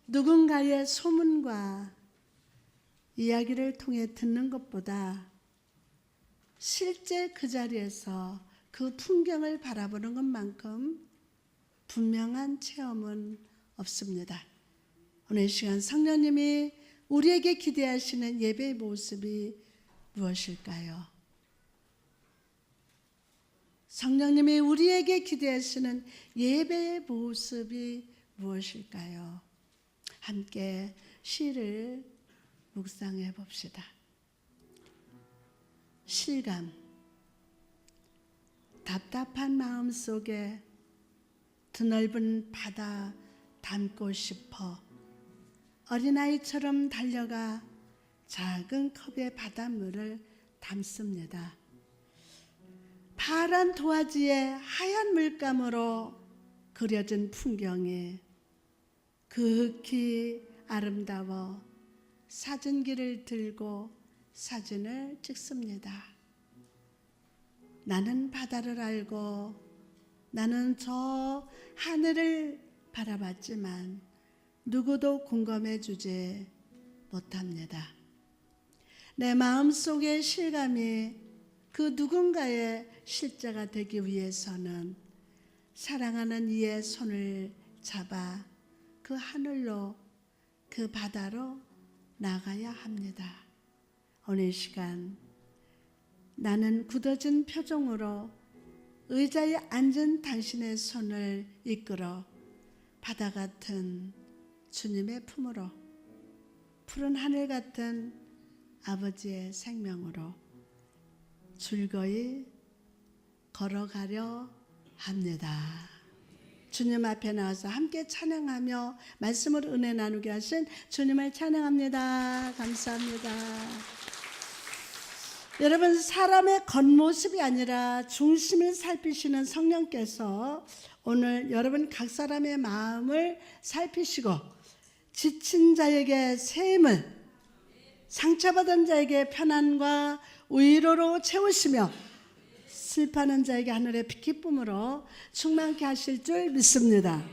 누군가의 소문과 이야기를 통해 듣는 것보다 실제 그 자리에서 그 풍경을 바라보는 것만큼 분명한 체험은 없습니다. 오늘 시간 성령님이 우리에게 기대하시는 예배의 모습이 무엇일까요? 성령님이 우리에게 기대하시는 예배의 모습이 무엇일까요? 함께 시를 묵상해 봅시다. 실감. 답답한 마음 속에 드넓은 바다 담고 싶어 어린아이처럼 달려가 작은 컵의 바닷물을 담습니다. 파란 도화지에 하얀 물감으로 그려진 풍경이 극히 아름다워 사진기를 들고 사진을 찍습니다. 나는 바다를 알고 나는 저 하늘을 바라봤지만 누구도 공감해 주지 못합니다. 내 마음속의 실감이 그 누군가의 실제가 되기 위해서는 사랑하는 이의 손을 잡아 그 하늘로 그 바다로 나가야 합니다. 오늘 시간 나는 굳어진 표정으로 의자에 앉은 당신의 손을 이끌어 바다 같은 주님의 품으로 푸른 하늘 같은 아버지의 생명으로 즐거이 걸어가려 합니다. 주님 앞에 나와서 함께 찬양하며 말씀을 은혜 나누게 하신 주님을 찬양합니다. 감사합니다. 여러분, 사람의 겉모습이 아니라 중심을 살피시는 성령께서 오늘 여러분 각 사람의 마음을 살피시고 지친 자에게 새 힘을, 상처받은 자에게 편안과 위로로 채우시며 슬퍼하는 자에게 하늘의 기쁨으로 충만케 하실 줄 믿습니다.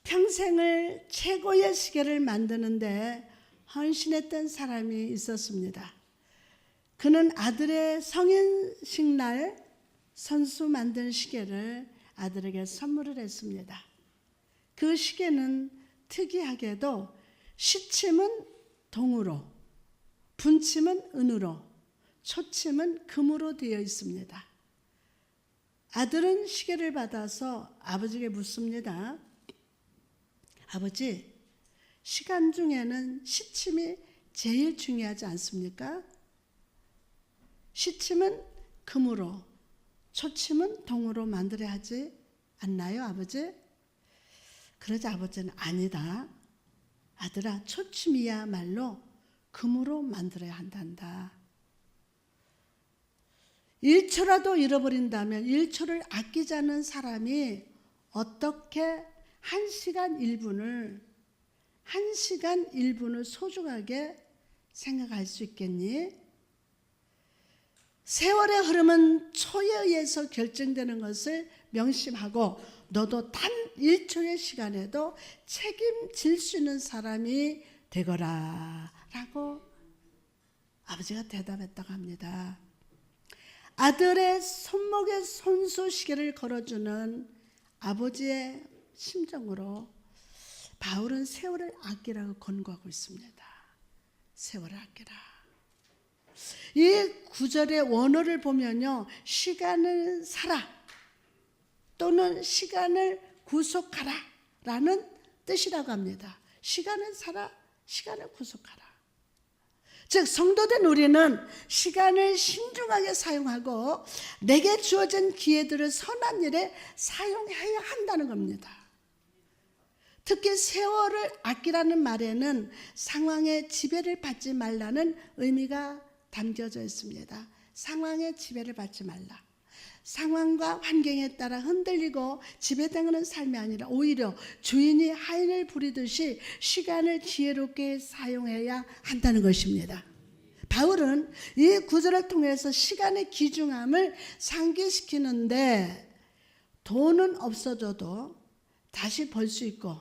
평생을 최고의 시계를 만드는데 헌신했던 사람이 있었습니다. 그는 아들의 성인식 날 선수 만든 시계를 아들에게 선물을 했습니다. 그 시계는 특이하게도 시침은 동으로, 분침은 은으로, 초침은 금으로 되어 있습니다. 아들은 시계를 받아서 아버지에게 묻습니다. 아버지, 시간 중에는 시침이 제일 중요하지 않습니까? 시침은 금으로, 초침은 동으로 만들어야 하지 않나요, 아버지? 그러자 아버지는 아니다. 아들아, 초침이야말로 금으로 만들어야 한단다. 1초라도 잃어버린다면 1초를 아끼지 않는 사람이 어떻게 1시간 1분을 소중하게 생각할 수 있겠니? 세월의 흐름은 초에 의해서 결정되는 것을 명심하고 너도 단 1초의 시간에도 책임질 수 있는 사람이 되거라 라고 아버지가 대답했다고 합니다. 아들의 손목에 손수시계를 걸어주는 아버지의 심정으로 바울은 세월을 아끼라고 권고하고 있습니다. 세월을 아끼라. 이 구절의 원어를 보면요, 시간을 살아 또는 시간을 구속하라 라는 뜻이라고 합니다. 시간을 살아, 시간을 구속하라. 즉 성도된 우리는 시간을 신중하게 사용하고 내게 주어진 기회들을 선한 일에 사용해야 한다는 겁니다. 특히 세월을 아끼라는 말에는 상황의 지배를 받지 말라는 의미가 담겨져 있습니다. 상황의 지배를 받지 말라. 상황과 환경에 따라 흔들리고 지배당하는 삶이 아니라 오히려 주인이 하인을 부리듯이 시간을 지혜롭게 사용해야 한다는 것입니다. 바울은 이 구절을 통해서 시간의 귀중함을 상기시키는데 돈은 없어져도 다시 벌 수 있고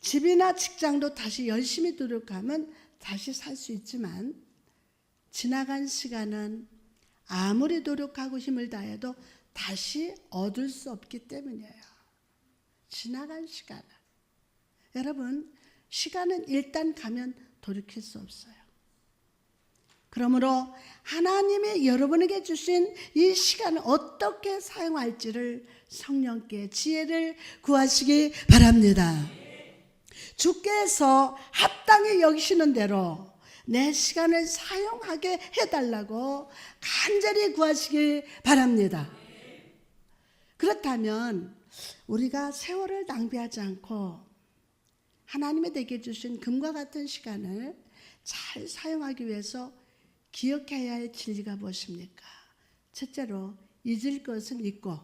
집이나 직장도 다시 열심히 노력하면 다시 살 수 있지만 지나간 시간은 아무리 노력하고 힘을 다해도 다시 얻을 수 없기 때문이에요. 지나간 시간은. 여러분, 시간은 일단 가면 돌이킬 수 없어요. 그러므로 하나님이 여러분에게 주신 이 시간을 어떻게 사용할지를 성령께 지혜를 구하시기 바랍니다. 주께서 합당히 여기시는 대로 내 시간을 사용하게 해달라고 간절히 구하시기 바랍니다. 그렇다면 우리가 세월을 낭비하지 않고 하나님이 내게 주신 금과 같은 시간을 잘 사용하기 위해서 기억해야 할 진리가 무엇입니까? 첫째로 잊을 것은 잊고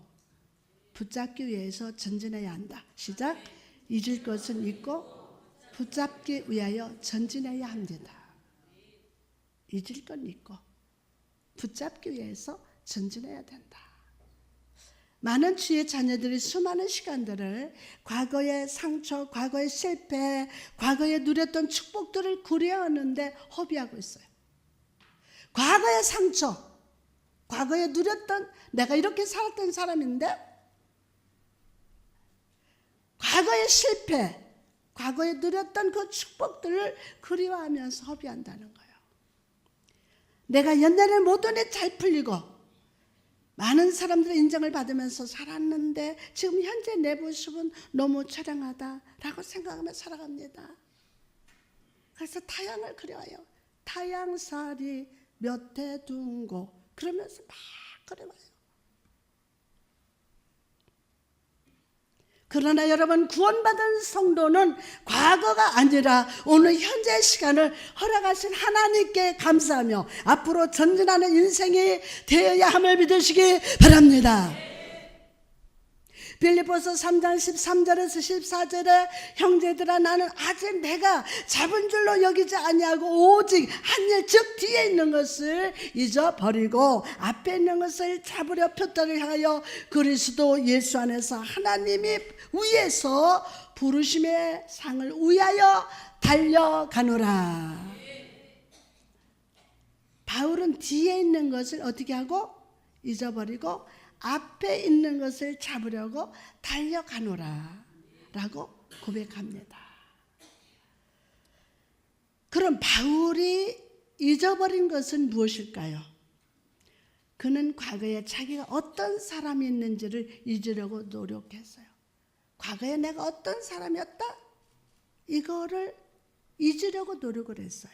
붙잡기 위해서 전진해야 한다. 시작. 잊을 것은 잊고 붙잡기 위하여 전진해야 합니다. 잊을 건 잊고 붙잡기 위해서 전진해야 된다. 많은 주의 자녀들이 수많은 시간들을 과거의 상처, 과거의 실패, 과거에 누렸던 축복들을 구려하는데 허비하고 있어요. 과거의 상처, 과거에 누렸던 내가 이렇게 살았던 사람인데 과거의 실패, 과거에 누렸던 그 축복들을 그리워하면서 허비한다는 거예요. 내가 옛날에 모든 일 잘 풀리고 많은 사람들의 인정을 받으면서 살았는데 지금 현재 내 모습은 너무 처량하다라고 생각하며 살아갑니다. 그래서 타향을 그려요. 타향살이 몇 해 둔고 그러면서 막 그려와요. 그러나 여러분, 구원받은 성도는 과거가 아니라 오늘 현재의 시간을 허락하신 하나님께 감사하며 앞으로 전진하는 인생이 되어야 함을 믿으시기 바랍니다. 빌립보서 3장 13절에서 14절에 형제들아 나는 아직 내가 잡은 줄로 여기지 아니하고 오직 한 일 즉 뒤에 있는 것을 잊어버리고 앞에 있는 것을 잡으려 표대를 향하여 그리스도 예수 안에서 하나님이 위에서 부르심의 상을 위하여 달려가노라. 바울은 뒤에 있는 것을 어떻게 하고 잊어버리고 앞에 있는 것을 잡으려고 달려가노라 라고 고백합니다. 그럼 바울이 잊어버린 것은 무엇일까요? 그는 과거에 자기가 어떤 사람이 있는지를 잊으려고 노력했어요. 과거에 내가 어떤 사람이었다? 이거를 잊으려고 노력을 했어요.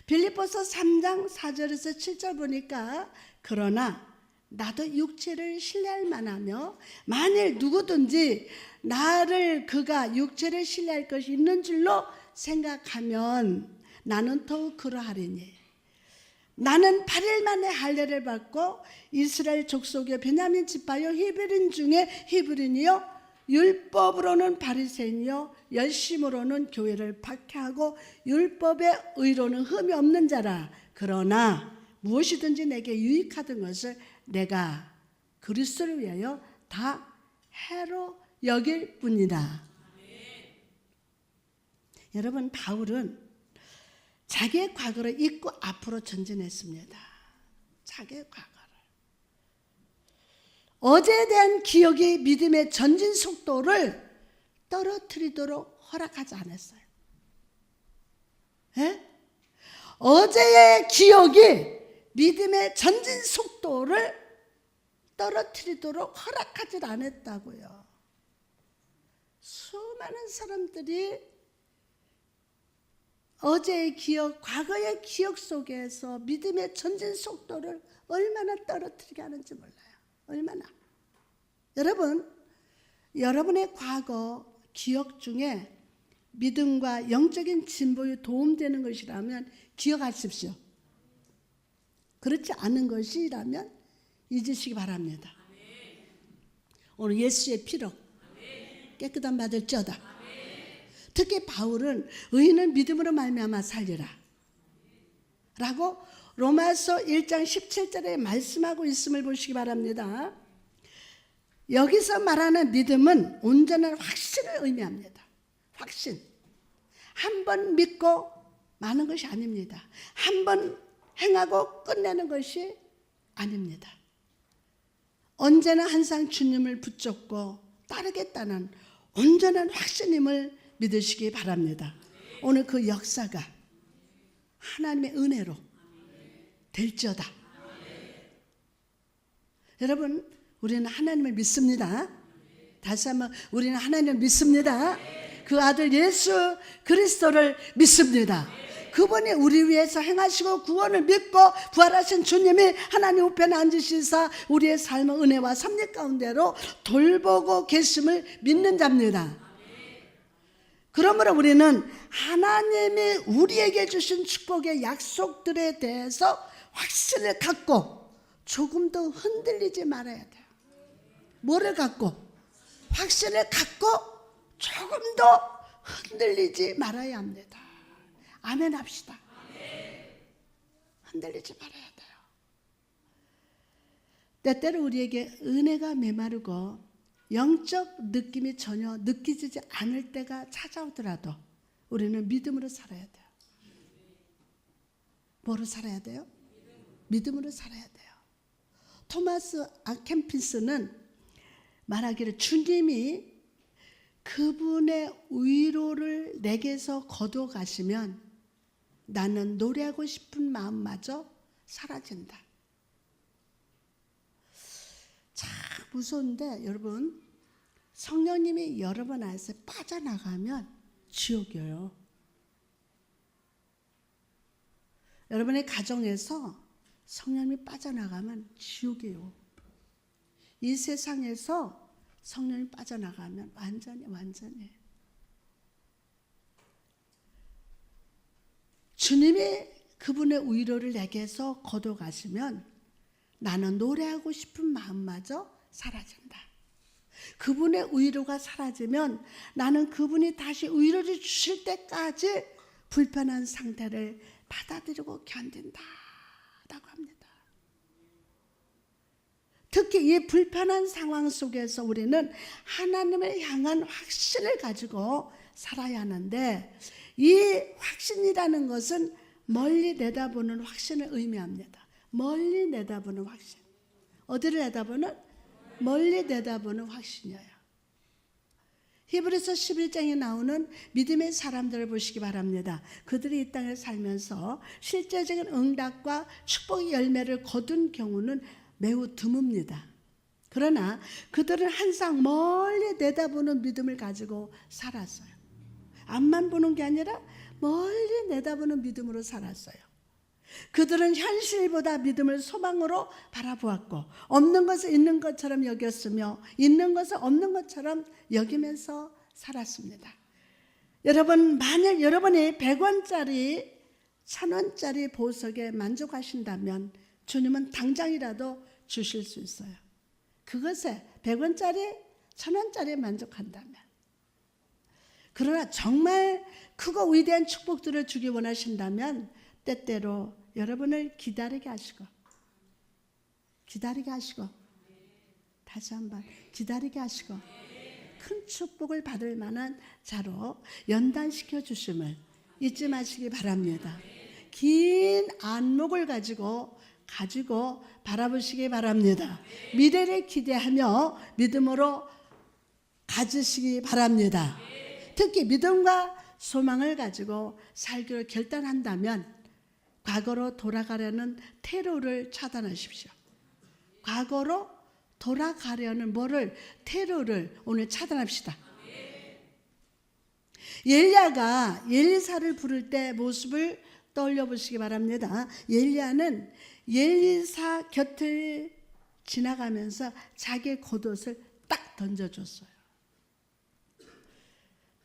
빌립보서 3장 4절에서 7절 보니까 그러나 나도 육체를 신뢰할 만하며 만일 누구든지 나를 그가 육체를 신뢰할 것이 있는 줄로 생각하면 나는 더욱 그러하리니 나는 8일 만에 할례를 받고 이스라엘 족속의 베냐민 지파요 히브리인 중에 히브리인이요 율법으로는 바리새인이요 열심으로는 교회를 박해하고 율법의 의로는 흠이 없는 자라. 그러나 무엇이든지 내게 유익하던 것을 내가 그리스도를 위하여 다 해로 여길 뿐이다. 여러분, 바울은 자기의 과거를 잊고 앞으로 전진했습니다. 자기의 과거를. 어제에 대한 기억이 믿음의 전진 속도를 떨어뜨리도록 허락하지 않았어요. 예? 어제의 기억이 믿음의 전진 속도를 떨어뜨리도록 허락하지 않았다고요. 수많은 사람들이 어제의 기억, 과거의 기억 속에서 믿음의 전진 속도를 얼마나 떨어뜨리게 하는지 몰라요. 얼마나. 여러분, 여러분의 과거 기억 중에 믿음과 영적인 진보에 도움되는 것이라면 기억하십시오. 그렇지 않은 것이라면 잊으시기 바랍니다. 오늘 예수의 피로 깨끗한 받을지어다. 특히 바울은 의인은 믿음으로 말미암아 살리라 라고 로마서 1장 17절에 말씀하고 있음을 보시기 바랍니다. 여기서 말하는 믿음은 온전한 확신을 의미합니다. 확신. 한 번 믿고 마는 것이 아닙니다. 한 번 행하고 끝내는 것이 아닙니다. 언제나 항상 주님을 붙잡고 따르겠다는 온전한 확신임을 믿으시기 바랍니다. 오늘 그 역사가 하나님의 은혜로 될지어다. 여러분, 우리는 하나님을 믿습니다. 다시 한번, 우리는 하나님을 믿습니다. 그 아들 예수 그리스도를 믿습니다. 그분이 우리 위해서 행하시고 구원을 믿고 부활하신 주님이 하나님 우편에 앉으시사 우리의 삶의 은혜와 섭리 가운데로 돌보고 계심을 믿는 자입니다. 그러므로 우리는 하나님이 우리에게 주신 축복의 약속들에 대해서 확신을 갖고 조금 더 흔들리지 말아야 돼요. 뭐를 갖고? 확신을 갖고 조금 더 흔들리지 말아야 합니다. 아멘 합시다. 흔들리지 말아야 돼요. 때때로 우리에게 은혜가 메마르고 영적 느낌이 전혀 느껴지지 않을 때가 찾아오더라도 우리는 믿음으로 살아야 돼요. 뭐로 살아야 돼요? 믿음으로 살아야 돼요. 토마스 아켄피스는 말하기를 주님이 그분의 위로를 내게서 거둬 가시면 나는 노래하고 싶은 마음마저 사라진다. 참 무서운데 여러분, 성령님이 여러분 안에서 빠져나가면 지옥이에요. 여러분의 가정에서 성령님이 빠져나가면 지옥이에요. 이 세상에서 성령이 빠져나가면 완전히 주님이 그분의 위로를 내게서 거둬 가시면 나는 노래하고 싶은 마음마저 사라진다. 그분의 위로가 사라지면 나는 그분이 다시 위로를 주실 때까지 불편한 상태를 받아들이고 견딘다 라고 합니다. 특히 이 불편한 상황 속에서 우리는 하나님을 향한 확신을 가지고 살아야 하는데, 이 확신이라는 것은 멀리 내다보는 확신을 의미합니다. 멀리 내다보는 확신. 어디를 내다보는? 멀리 내다보는 확신이에요. 히브리서 11장에 나오는 믿음의 사람들을 보시기 바랍니다. 그들이 이 땅에 살면서 실제적인 응답과 축복의 열매를 거둔 경우는 매우 드뭅니다. 그러나 그들은 항상 멀리 내다보는 믿음을 가지고 살았어요. 앞만 보는 게 아니라 멀리 내다보는 믿음으로 살았어요. 그들은 현실보다 믿음을 소망으로 바라보았고 없는 것을 있는 것처럼 여겼으며 있는 것을 없는 것처럼 여기면서 살았습니다. 여러분, 만약 여러분이 100원짜리 1000원짜리 보석에 만족하신다면 주님은 당장이라도 주실 수 있어요. 그것에 100원짜리 1000원짜리에 만족한다면. 그러나 정말 크고 위대한 축복들을 주기 원하신다면 때때로 여러분을 기다리게 하시고 다시 한번 기다리게 하시고 큰 축복을 받을 만한 자로 연단시켜 주심을 잊지 마시기 바랍니다. 긴 안목을 가지고 바라보시기 바랍니다. 미래를 기대하며 믿음으로 가지시기 바랍니다. 특히 믿음과 소망을 가지고 살기로 결단한다면 과거로 돌아가려는 테러를 차단하십시오. 과거로 돌아가려는 테러를 오늘 차단합시다. 엘리야가 엘리사를 부를 때 모습을 떠올려 보시기 바랍니다. 엘리야는 엘리사 곁을 지나가면서 자기의 겉옷을 딱 던져줬어요.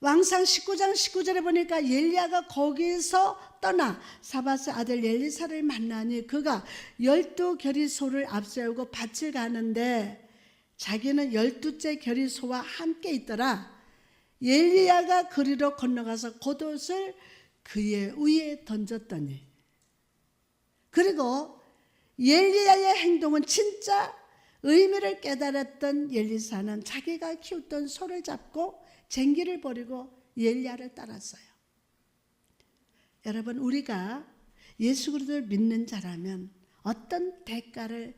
왕상 19장 19절에 보니까 엘리야가 거기서 떠나 사밧의 아들 엘리사를 만나니 그가 12겨리소를 앞세우고 밭을 가는데 자기는 12째 겨리소와 함께 있더라. 엘리야가 그리로 건너가서 겉옷을 그의 위에 던졌더니, 그리고 엘리야의 행동은 진짜 의미를 깨달았던 엘리사는 자기가 키웠던 소를 잡고 쟁기를 버리고 엘리야를 따랐어요. 여러분, 우리가 예수 그리스도를 믿는 자라면 어떤 대가를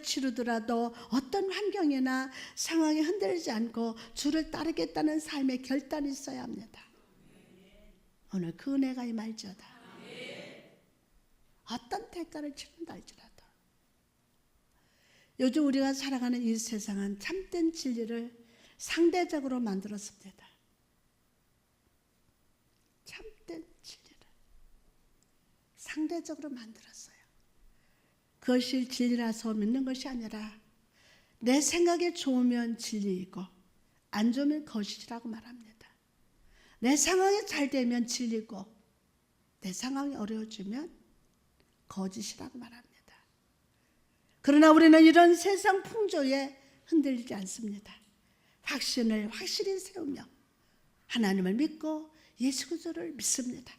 치르더라도 어떤 환경이나 상황에 흔들리지 않고 주를 따르겠다는 삶의 결단이 있어야 합니다. 오늘 그 은혜가 임할지어다. 어떤 대가를 치른다 할지라도. 요즘 우리가 살아가는 이 세상은 참된 진리를 상대적으로 만들었습니다. 참된 진리를 상대적으로 만들었어요. 그것이 진리라서 믿는 것이 아니라 내 생각에 좋으면 진리이고 안 좋으면 거짓이라고 말합니다. 내 상황이 잘 되면 진리고 내 상황이 어려워지면 거짓이라고 말합니다. 그러나 우리는 이런 세상 풍조에 흔들리지 않습니다. 확신을 확실히 세우며 하나님을 믿고 예수 그리스도를 믿습니다.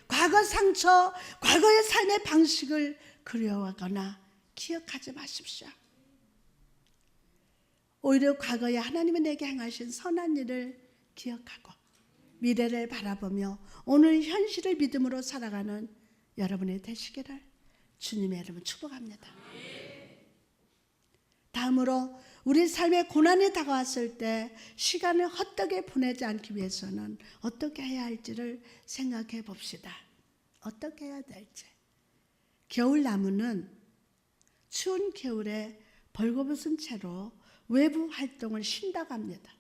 과거 상처, 과거의 삶의 방식을 그리워하거나 기억하지 마십시오. 오히려 과거에 하나님이 내게 행하신 선한 일을 기억하고 미래를 바라보며 오늘 현실을 믿음으로 살아가는 여러분이 되시기를 주님의 이름으로 축복합니다. 다음으로 우리 삶에 고난이 다가왔을 때 시간을 헛되게 보내지 않기 위해서는 어떻게 해야 할지를 생각해 봅시다. 어떻게 해야 될지. 겨울나무는 추운 겨울에 벌거벗은 채로 외부 활동을 쉰다고 합니다.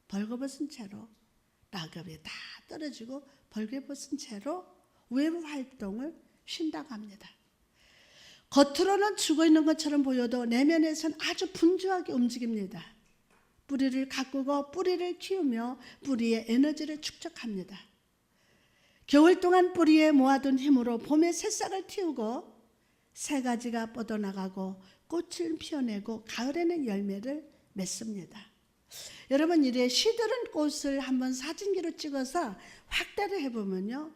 벌거벗은 채로 낙엽이 다 떨어지고 벌거벗은 채로 외부 활동을 쉰다고 합니다. 겉으로는 죽어있는 것처럼 보여도 내면에서는 아주 분주하게 움직입니다. 뿌리를 가꾸고 뿌리를 키우며 뿌리의 에너지를 축적합니다. 겨울 동안 뿌리에 모아둔 힘으로 봄에 새싹을 틔우고 새 가지가 뻗어나가고 꽃을 피워내고 가을에는 열매를 맺습니다. 여러분, 이래 시들은 꽃을 한번 사진기로 찍어서 확대를 해보면요,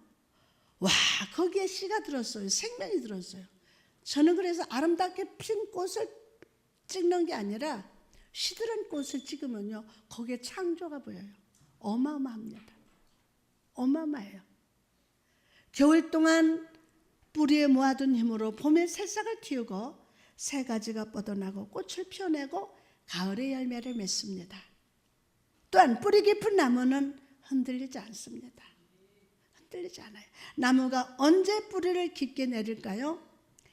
와, 거기에 씨가 들었어요. 생명이 들었어요. 저는 그래서 아름답게 핀 꽃을 찍는 게 아니라 시들은 꽃을 찍으면요, 거기에 창조가 보여요. 어마어마합니다. 어마어마해요. 겨울 동안 뿌리에 모아둔 힘으로 봄에 새싹을 틔우고 새 가지가 뻗어나고 꽃을 피워내고 가을에 열매를 맺습니다. 또한 뿌리 깊은 나무는 흔들리지 않습니다. 흔들리지 않아요. 나무가 언제 뿌리를 깊게 내릴까요?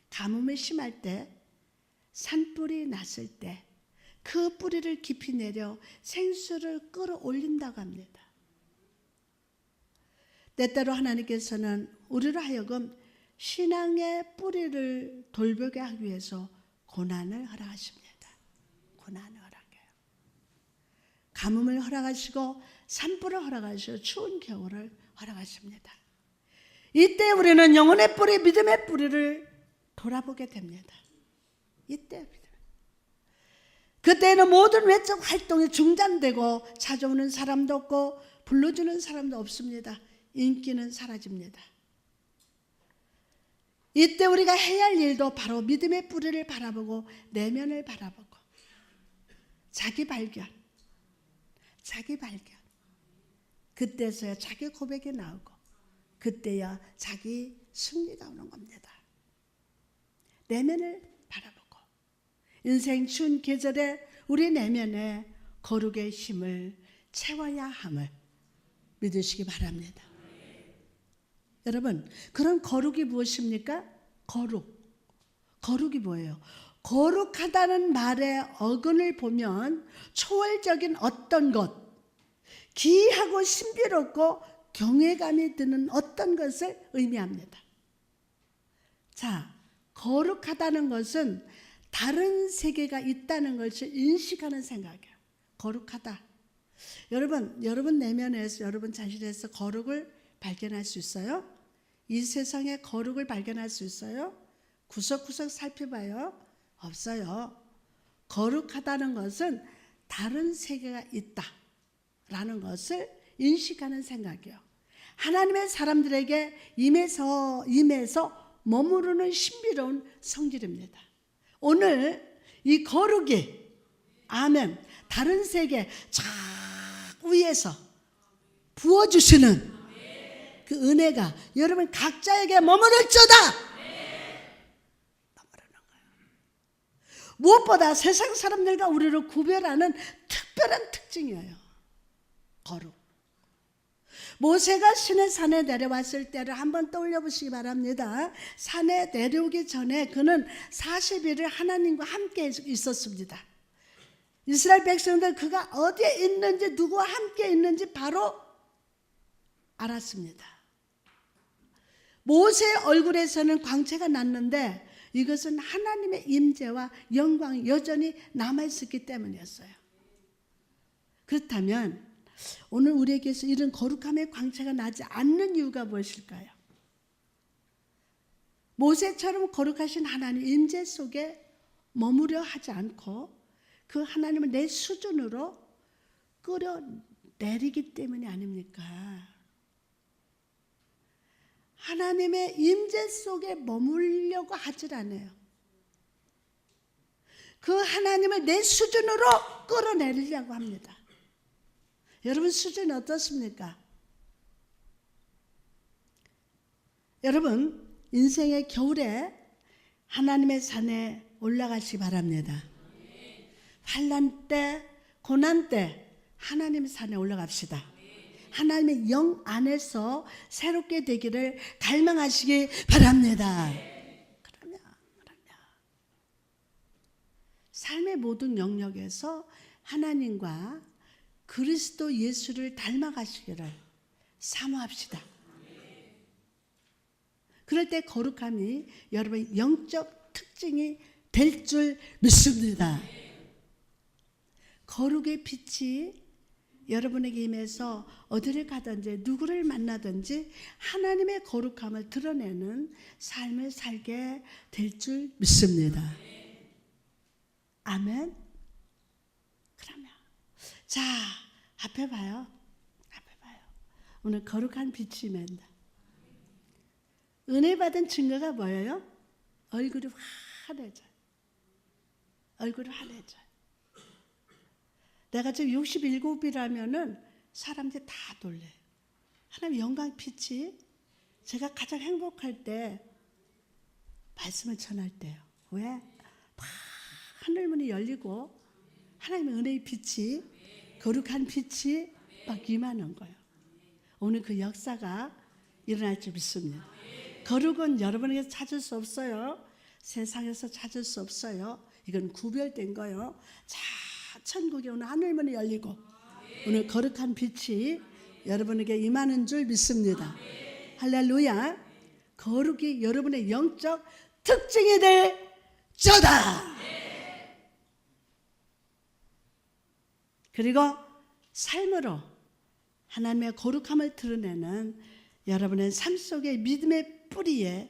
가뭄이 심할 때, 산불이 났을 때 그 뿌리를 깊이 내려 생수를 끌어올린다고 합니다. 때때로 하나님께서는 우리로 하여금 신앙의 뿌리를 돌보게 하기 위해서 고난을 허락하십니다. 고난을 허락해요. 가뭄을 허락하시고 산불을 허락하시고 추운 겨울을 허락하십니다. 이때 우리는 영혼의 뿌리, 믿음의 뿌리를 돌아보게 됩니다. 이때 그때는 모든 외적 활동이 중단되고 찾아오는 사람도 없고 불러주는 사람도 없습니다. 인기는 사라집니다. 이때 우리가 해야 할 일도 바로 믿음의 뿌리를 바라보고 내면을 바라보고 자기 발견. 그때서야 자기 고백이 나오고 그때야 자기 승리가 오는 겁니다. 내면을 바라보고 인생 추운 계절에 우리 내면에 거룩의 힘을 채워야 함을 믿으시기 바랍니다. 여러분, 그런 거룩이 무엇입니까? 거룩이 뭐예요? 거룩하다는 말의 어근을 보면 초월적인 어떤 것, 기이하고 신비롭고 경외감이 드는 어떤 것을 의미합니다. 자, 거룩하다는 것은 다른 세계가 있다는 것을 인식하는 생각이에요. 거룩하다. 여러분 내면에서, 여러분 자신에서 거룩을 발견할 수 있어요? 이 세상에 거룩을 발견할 수 있어요? 구석구석 살펴봐요? 없어요. 거룩하다는 것은 다른 세계가 있다라는 것을 인식하는 생각이에요. 하나님의 사람들에게 임해서 머무르는 신비로운 성질입니다. 오늘 이 거룩이, 아멘, 다른 세계 저 위에서 부어주시는 그 은혜가 여러분 각자에게 머무를지어다. 무엇보다 세상 사람들과 우리를 구별하는 특별한 특징이에요. 거룩. 모세가 시내산에 내려왔을 때를 한번 떠올려 보시기 바랍니다. 산에 내려오기 전에 그는 40일을 하나님과 함께 있었습니다. 이스라엘 백성들 그가 어디에 있는지 누구와 함께 있는지 바로 알았습니다. 모세의 얼굴에서는 광채가 났는데 이것은 하나님의 임재와 영광이 여전히 남아있었기 때문이었어요. 그렇다면 오늘 우리에게서 이런 거룩함의 광채가 나지 않는 이유가 무엇일까요? 모세처럼 거룩하신 하나님 임재 속에 머무려 하지 않고 그 하나님을 내 수준으로 끌어내리기 때문이 아닙니까? 하나님의 임재 속에 머물려고 하질 않아요. 그 하나님을 내 수준으로 끌어내리려고 합니다. 여러분 수준이 어떻습니까? 여러분 인생의 겨울에 하나님의 산에 올라가시기 바랍니다. 환난 때, 고난 때 하나님의 산에 올라갑시다. 하나님의 영 안에서 새롭게 되기를 갈망하시기 바랍니다. 그러면 삶의 모든 영역에서 하나님과 그리스도 예수를 닮아가시기를 사모합시다. 그럴 때 거룩함이 여러분의 영적 특징이 될 줄 믿습니다. 거룩의 빛이 여러분에게 임해서 어디를 가든지 누구를 만나든지 하나님의 거룩함을 드러내는 삶을 살게 될 줄 믿습니다. 아멘. 그러면 자 앞에 봐요. 오늘 거룩한 빛이 임한다. 은혜 받은 증거가 뭐예요? 얼굴이 환해져요. 내가 지금 67이라면은 사람들이 다 놀래요. 하나님 영광 빛이 제가 가장 행복할 때 말씀을 전할 때요. 왜? 막 하늘문이 열리고 하나님의 은혜의 빛이 거룩한 빛이 막 임하는 거예요. 오늘 그 역사가 일어날 줄 믿습니다. 거룩은 여러분에게 찾을 수 없어요. 세상에서 찾을 수 없어요. 이건 구별된 거예요. 자, 천국에 오늘 하늘문이 열리고 오늘 거룩한 빛이 여러분에게 임하는 줄 믿습니다. 할렐루야. 거룩이 여러분의 영적 특징이 될 저다. 그리고 삶으로 하나님의 거룩함을 드러내는 여러분의 삶 속의 믿음의 뿌리에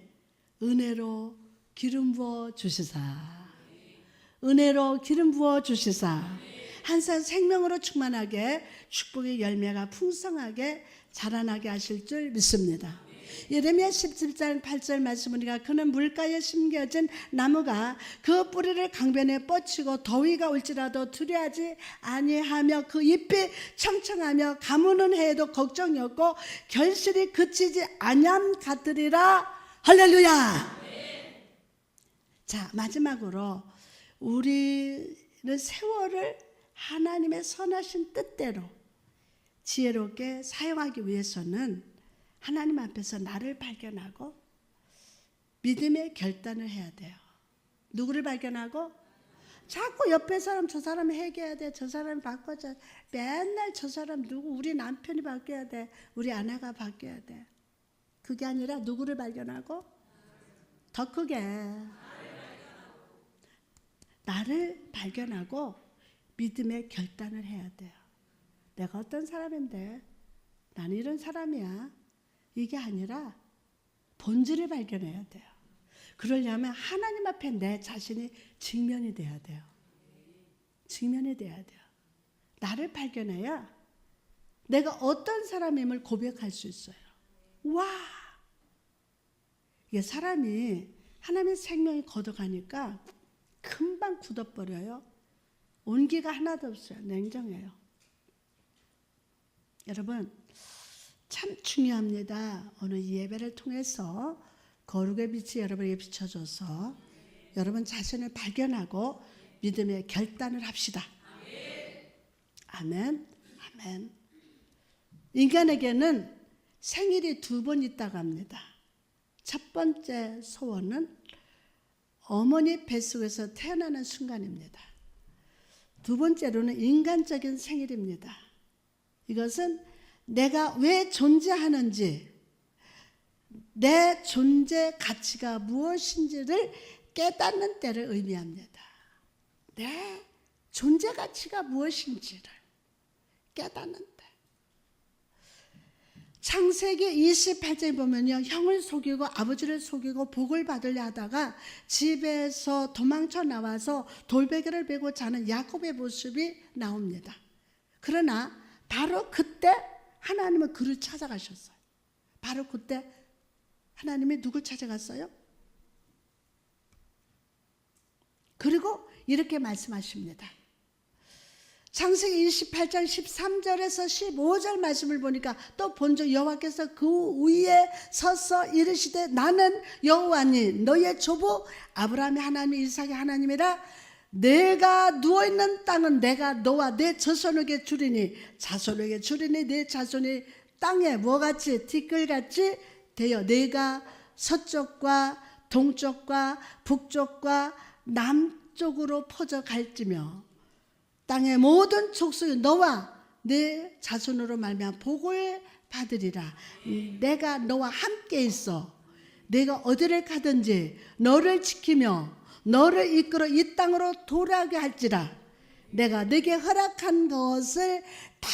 은혜로 기름 부어 주시사. 은혜로 기름 부어 주시사 한산 생명으로 충만하게 축복의 열매가 풍성하게 자라나게 하실 줄 믿습니다. 예레미야 17장 8절 말씀 보니까 그는 물가에 심겨진 나무가 그 뿌리를 강변에 뻗치고 더위가 올지라도 두려워하지 아니하며 그 잎이 청청하며 가무는 해에도 걱정이 없고 결실이 그치지 아니함 같으리라. 할렐루야. 자 마지막으로 우리는 세월을 하나님의 선하신 뜻대로 지혜롭게 사용하기 위해서는 하나님 앞에서 나를 발견하고 믿음의 결단을 해야 돼요. 누구를 발견하고? 자꾸 옆에 사람 저 사람 해결해야 돼. 저 사람 바꿔줘. 맨날 저 사람 누구 우리 남편이 바뀌어야 돼. 우리 아내가 바뀌어야 돼. 그게 아니라 누구를 발견하고? 더 크게 나를 발견하고 믿음의 결단을 해야 돼요. 내가 어떤 사람인데 나는 이런 사람이야. 이게 아니라 본질을 발견해야 돼요. 그러려면 하나님 앞에 내 자신이 직면이 돼야 돼요. 직면이 돼야 돼요. 나를 발견해야 내가 어떤 사람임을 고백할 수 있어요. 와! 이게 사람이 하나님의 생명이 걷어가니까 금방 굳어버려요. 온기가 하나도 없어요. 냉정해요. 여러분 참 중요합니다. 오늘 이 예배를 통해서 거룩의 빛이 여러분에게 비춰줘서 여러분 자신을 발견하고 믿음의 결단을 합시다. 아멘. 아멘. 인간에게는 생일이 2번 있다고 합니다. 첫 번째 소원은 어머니 뱃속에서 태어나는 순간입니다. 두 번째로는 인간적인 생일입니다. 이것은 내가 왜 존재하는지, 내 존재 가치가 무엇인지를 깨닫는 때를 의미합니다. 내 존재 가치가 무엇인지를 깨닫는 때. 창세기 28장에 보면요, 형을 속이고 아버지를 속이고 복을 받으려 하다가 집에서 도망쳐 나와서 돌베개를 베고 자는 야곱의 모습이 나옵니다. 그러나 바로 그때 하나님은 그를 찾아가셨어요. 바로 그때 하나님이 누굴 찾아갔어요? 그리고 이렇게 말씀하십니다. 창세기 28장 13절에서 15절 말씀을 보니까 또 본적 여호와께서 그 위에 서서 이르시되 나는 여호와니 너의 조부 아브라함의 하나님 이삭의 하나님이라. 내가 누워있는 땅은 내가 너와 내 자손에게 주리니 내 자손이 땅에 뭐같이 티끌같이 되어 내가 서쪽과 동쪽과 북쪽과 남쪽으로 퍼져갈지며 땅의 모든 족속이 너와 내 자손으로 말미암아 복을 받으리라. 내가 너와 함께 있어 내가 어디를 가든지 너를 지키며 너를 이끌어 이 땅으로 돌아오게 할지라. 내가 네게 허락한 것을 다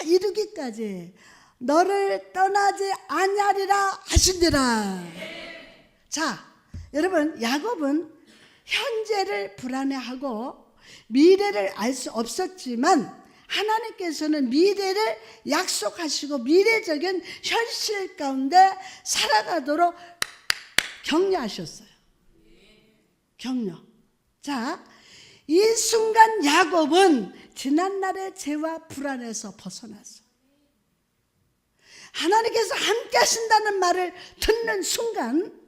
이루기까지 너를 떠나지 아니하리라 하신대라. 자, 여러분 야곱은 현재를 불안해하고 미래를 알 수 없었지만 하나님께서는 미래를 약속하시고 미래적인 현실 가운데 살아가도록 격려하셨어요. 격려. 자, 이 순간 야곱은 지난날의 죄와 불안에서 벗어났어. 하나님께서 함께 하신다는 말을 듣는 순간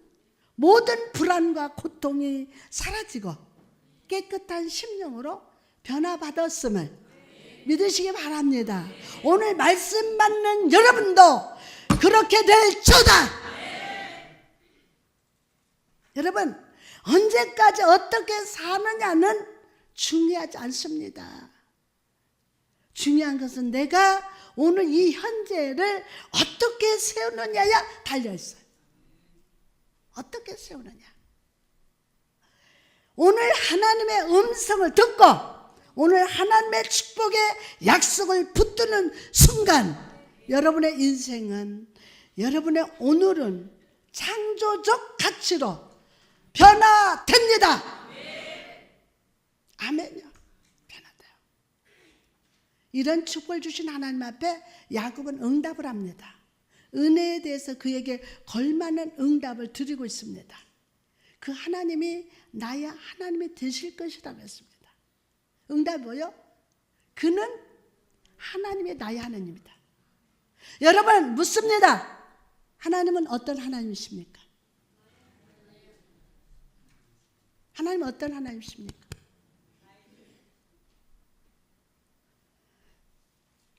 모든 불안과 고통이 사라지고 깨끗한 심령으로 변화받았음을 믿으시기 바랍니다. 오늘 말씀 받는 여러분도 그렇게 될지어다. 여러분 언제까지 어떻게 사느냐는 중요하지 않습니다. 중요한 것은 내가 오늘 이 현재를 어떻게 세우느냐에 달려있어요. 어떻게 세우느냐. 오늘 하나님의 음성을 듣고 오늘 하나님의 축복의 약속을 붙드는 순간 여러분의 인생은, 여러분의 오늘은 창조적 가치로 변화됩니다. 아멘요. 변화돼요. 이런 축복을 주신 하나님 앞에 야곱은 응답을 합니다. 은혜에 대해서 그에게 걸맞는 응답을 드리고 있습니다. 그 하나님이 나의 하나님이 되실 것이라고 했습니다. 응답이 뭐요? 그는 하나님이 나의 하나님이다. 여러분 묻습니다. 하나님은 어떤 하나님이십니까? 하나님은 어떤 하나님이십니까?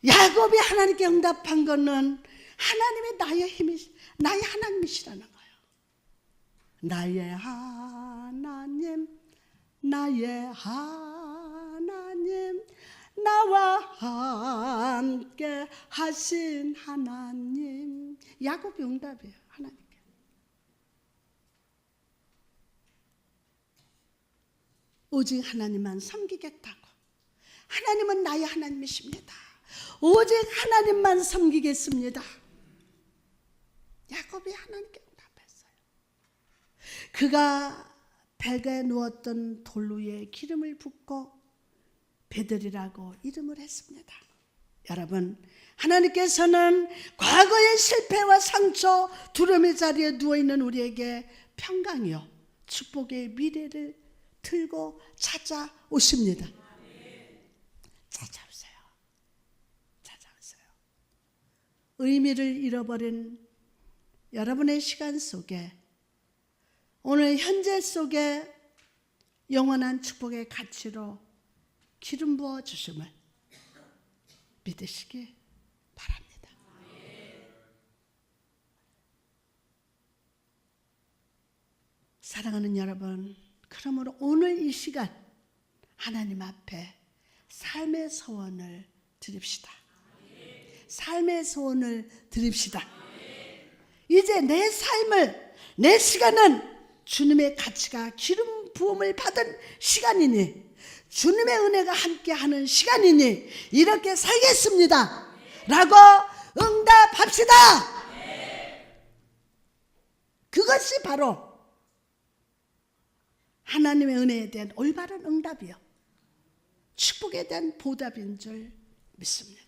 야곱이 하나님께 응답한 것은 하나님이 나의 힘이, 나의 하나님이시라는 거예요. 나의 하나님, 나의 하나님, 나와 함께 하신 하나님. 야곱의 응답이에요. 하나님께. 오직 하나님만 섬기겠다고. 하나님은 나의 하나님이십니다. 오직 하나님만 섬기겠습니다. 야곱이 하나님께 응답했어요. 그가 벨가에 누웠던 돌 위에 기름을 붓고 베들이라고 이름을 했습니다. 여러분, 하나님께서는 과거의 실패와 상처, 두려움의 자리에 누워있는 우리에게 평강이요 축복의 미래를 들고 찾아오십니다. 찾아오세요. 찾아오세요. 의미를 잃어버린 여러분의 시간 속에 오늘 현재 속에 영원한 축복의 가치로 기름 부어 주심을 믿으시기 바랍니다. 사랑하는 여러분, 그러므로 오늘 이 시간 하나님 앞에 삶의 소원을 드립시다. 삶의 소원을 드립시다. 이제 내 삶을, 내 시간은 주님의 가치가 기름 부음을 받은 시간이니, 주님의 은혜가 함께하는 시간이니 이렇게 살겠습니다 라고 응답합시다. 그것이 바로 하나님의 은혜에 대한 올바른 응답이요, 축복에 대한 보답인 줄 믿습니다.